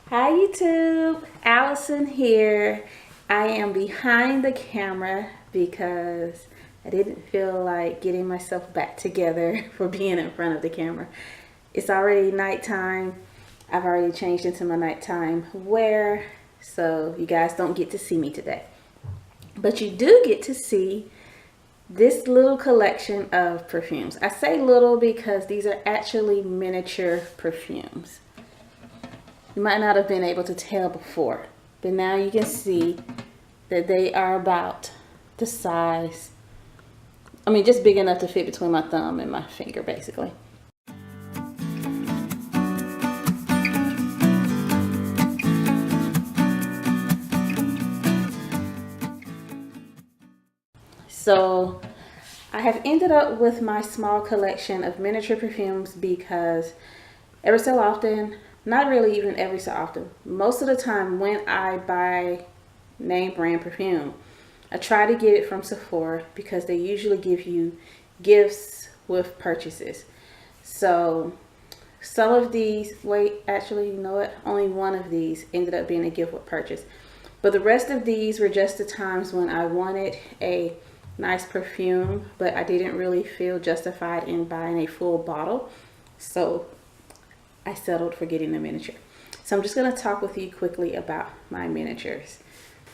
Hi YouTube, Allison here. I am behind the camera because I didn't feel like getting myself back together for being in front of the camera. It's already nighttime. I've already changed into my nighttime wear, so you guys don't get to see me today. But you do get to see this little collection of perfumes. I say little because these are actually miniature perfumes. You might not have been able to tell before, but now you can see that they are about the size, just big enough to fit between my thumb and my finger, basically. So I have ended up with my small collection of miniature perfumes because every so often, not really even every so often, most of the time when I buy name brand perfume, I try to get it from Sephora because they usually give you gifts with purchases. So some of these, actually, you know what? Only one of these ended up being a gift with purchase. But the rest of these were just the times when I wanted a nice perfume, but I didn't really feel justified in buying a full bottle. So I settled for getting the miniature. So I'm just going to talk with you quickly about my miniatures.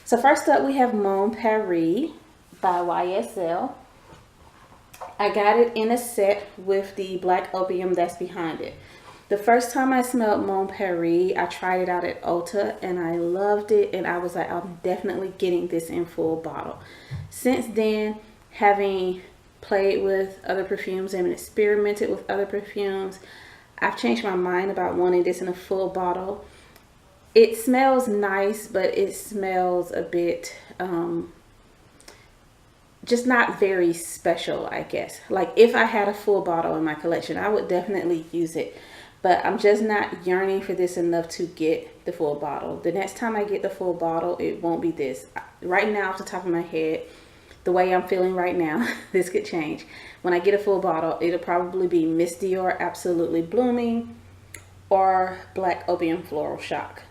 So first up, we have Mon Paris by YSL. I got it in a set with the black opium that's behind it. The first time I smelled Mon Paris, I tried it out at Ulta and I loved it, and I was like, I'm definitely getting this in full bottle. Since then, having played with other perfumes and experimented with other perfumes, I've changed my mind about wanting this in a full bottle. It smells nice, but it smells a bit just not very special, I guess. Like if I had a full bottle in my collection, I would definitely use it. But I'm just not yearning for this enough to get the full bottle. The next time I get the full bottle, it won't be this. Right now, off the top of my head, the way I'm feeling right now, this could change. When I get a full bottle, it'll probably be Miss Dior Absolutely Blooming or Black Opium Floral Shock.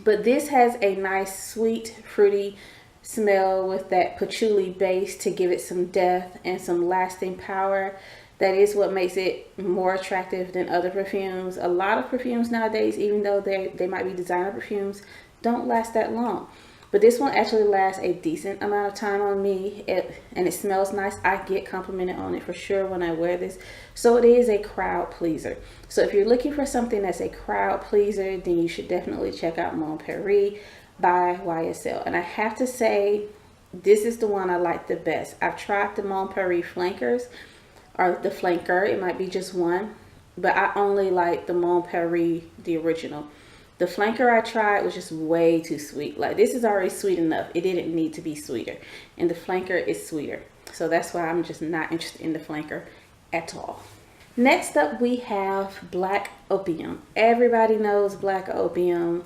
But this has a nice, sweet, fruity smell with that patchouli base to give it some depth and some lasting power. That is what makes it more attractive than other perfumes. A lot of perfumes nowadays, even though they might be designer perfumes, don't last that long. But this one actually lasts a decent amount of time on me, and it smells nice. I get complimented on it for sure when I wear this. So it is a crowd pleaser. So if you're looking for something that's a crowd pleaser, then you should definitely check out Mon Paris by YSL. And I have to say, this is the one I like the best. I've tried the Mon Paris flankers, or the flanker. It might be just one, but I only like the Mon Paris, the original. The flanker I tried was just way too sweet. Like, this is already sweet enough. It didn't need to be sweeter. And the flanker is sweeter. So that's why I'm just not interested in the flanker at all. Next up, we have Black Opium. Everybody knows Black Opium.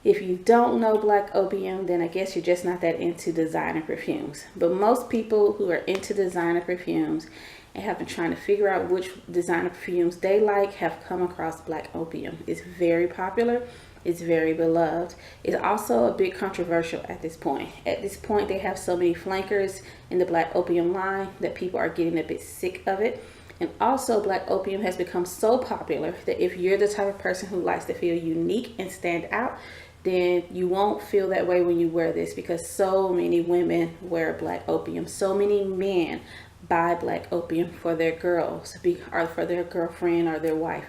If you don't know Black Opium, then I guess you're just not that into designer perfumes. But most people who are into designer perfumes and have been trying to figure out which designer perfumes they like have come across Black Opium. It's very popular. It's very beloved. It's also a bit controversial at this point. At this point, they have so many flankers in the Black Opium line that people are getting a bit sick of it. And also, Black Opium has become so popular that if you're the type of person who likes to feel unique and stand out, then you won't feel that way when you wear this, because so many women wear Black Opium. So many men buy Black Opium for their girls, or for their girlfriend or their wife,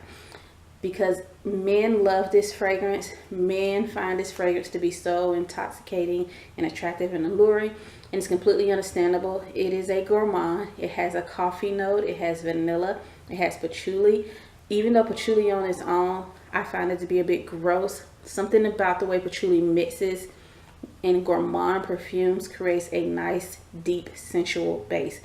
because men love this fragrance. Men find this fragrance to be so intoxicating and attractive and alluring, and it's completely understandable. It is a gourmand. It has a coffee note, it has vanilla, it has patchouli. Even though patchouli on its own, I find it to be a bit gross. Something about the way patchouli mixes in gourmand perfumes creates a nice, deep, sensual base.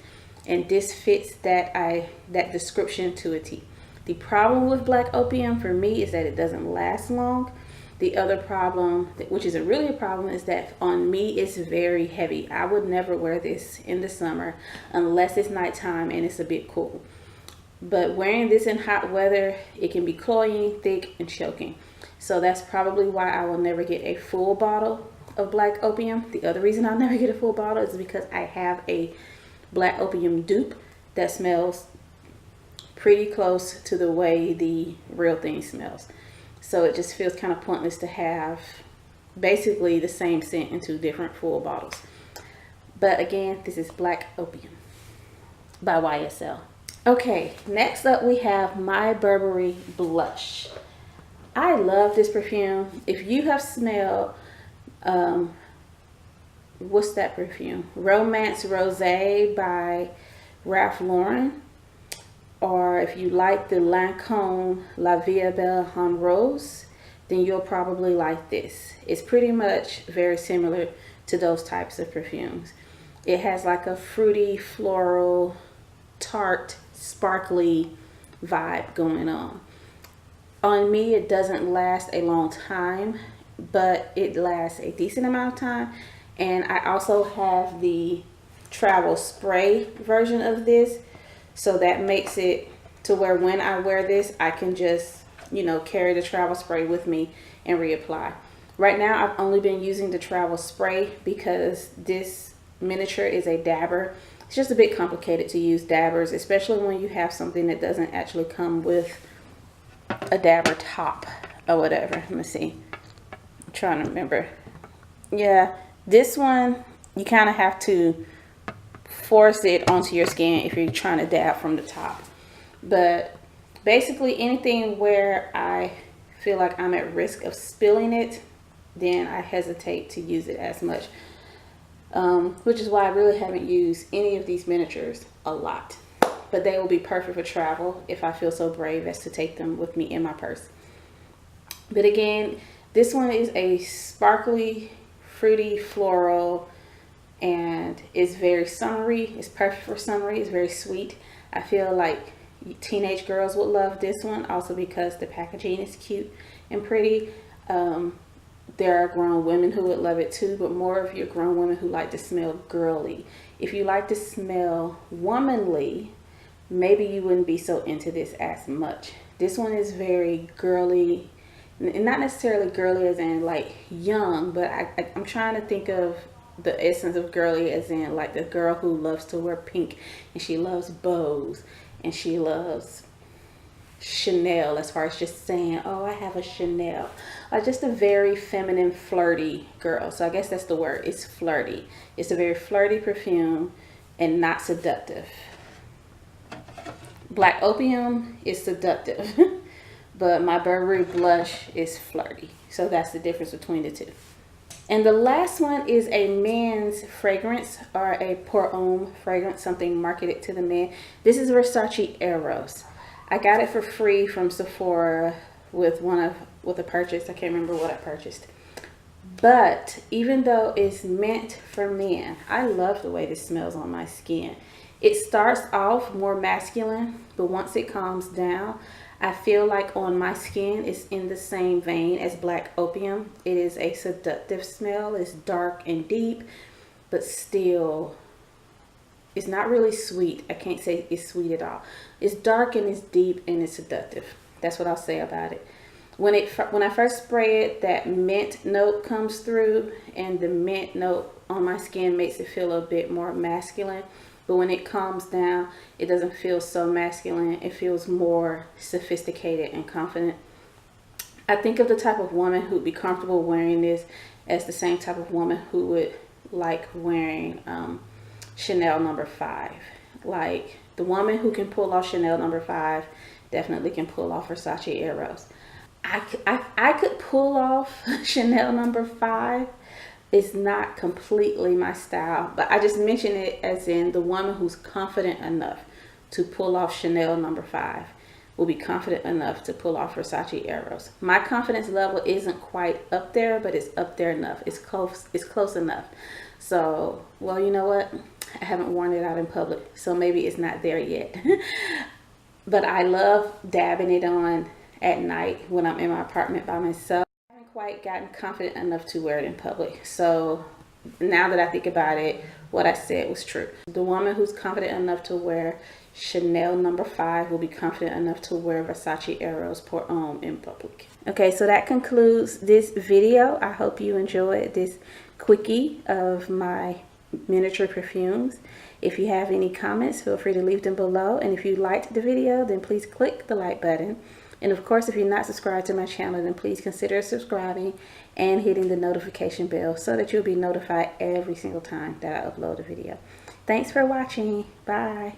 And this fits that description to a T. The problem with Black Opium for me is that it doesn't last long. The other problem, which isn't really a problem, is that on me it's very heavy. I would never wear this in the summer unless it's nighttime and it's a bit cool. But wearing this in hot weather, it can be cloying, thick, and choking. So that's probably why I will never get a full bottle of Black Opium. The other reason I'll never get a full bottle is because I have a Black Opium dupe that smells pretty close to the way the real thing smells. So it just feels kind of pointless to have basically the same scent in two different full bottles. But again, this is Black Opium by YSL. Okay, next up we have my Burberry Blush. I love this perfume. If you have smelled, what's that perfume? Romance Rosé by Ralph Lauren. Or if you like the Lancôme La Vie Belle en Rose, then you'll probably like this. It's pretty much very similar to those types of perfumes. It has like a fruity, floral, tart, sparkly vibe going on. On me, it doesn't last a long time, but it lasts a decent amount of time. And I also have the travel spray version of this. So that makes it to where when I wear this, I can just, you know, carry the travel spray with me and reapply. Right now, I've only been using the travel spray because this miniature is a dabber. It's just a bit complicated to use dabbers, especially when you have something that doesn't actually come with a dabber top or whatever. Let me see. I'm trying to remember. Yeah, this one, you kind of have to force it onto your skin if you're trying to dab from the top. But basically anything where I feel like I'm at risk of spilling it, then I hesitate to use it as much. Which is why I really haven't used any of these miniatures a lot. But they will be perfect for travel if I feel so brave as to take them with me in my purse. But again, this one is a sparkly, fruity, floral, and it's very summery. It's perfect for summery. It's very sweet. I feel like teenage girls would love this one, also because the packaging is cute and pretty. There are grown women who would love it too, but more of your grown women who like to smell girly. If you like to smell womanly, maybe you wouldn't be so into this as much. This one is very girly, and not necessarily girly as in like young, but I'm trying to think of the essence of girly as in like the girl who loves to wear pink, and she loves bows, and she loves Chanel, as far as just saying, oh, I have a Chanel. Like just a very feminine, flirty girl. So I guess that's the word. It's flirty. It's a very flirty perfume and not seductive. Black Opium is seductive, but my Burberry Blush is flirty. So that's the difference between the two. And the last one is a men's fragrance, or a pour homme fragrance, something marketed to the men. This is Versace Eros. I got it for free from Sephora with a purchase. I can't remember what I purchased. But even though it's meant for men, I love the way this smells on my skin. It starts off more masculine, but once it calms down, I feel like on my skin it's in the same vein as Black Opium. It is a seductive smell. It's dark and deep, but still, it's not really sweet. I can't say it's sweet at all. It's dark and it's deep and it's seductive. That's what I'll say about it. When I first spray it, that mint note comes through, and the mint note on my skin makes it feel a bit more masculine. But when it calms down, it doesn't feel so masculine. It feels more sophisticated and confident. I think of the type of woman who'd be comfortable wearing this as the same type of woman who would like wearing Chanel No. 5. Like the woman who can pull off Chanel No. 5 definitely can pull off Versace Eros. I could pull off Chanel No. 5. It's not completely my style, but I just mention it as in the woman who's confident enough to pull off Chanel No. 5 will be confident enough to pull off Versace Eros. My confidence level isn't quite up there, but it's up there enough. It's close enough. So, well, you know what? I haven't worn it out in public, so maybe it's not there yet. But I love dabbing it on at night when I'm in my apartment by myself. I haven't quite gotten confident enough to wear it in public. So now that I think about it, what I said was true. The woman who's confident enough to wear Chanel No. 5 will be confident enough to wear Versace Eros Pour Homme in public. Okay, so that concludes this video. I hope you enjoyed this quickie of my miniature perfumes. If you have any comments, feel free to leave them below. And if you liked the video, then please click the like button. And of course, if you're not subscribed to my channel, then please consider subscribing and hitting the notification bell so that you'll be notified every single time that I upload a video. Thanks for watching. Bye.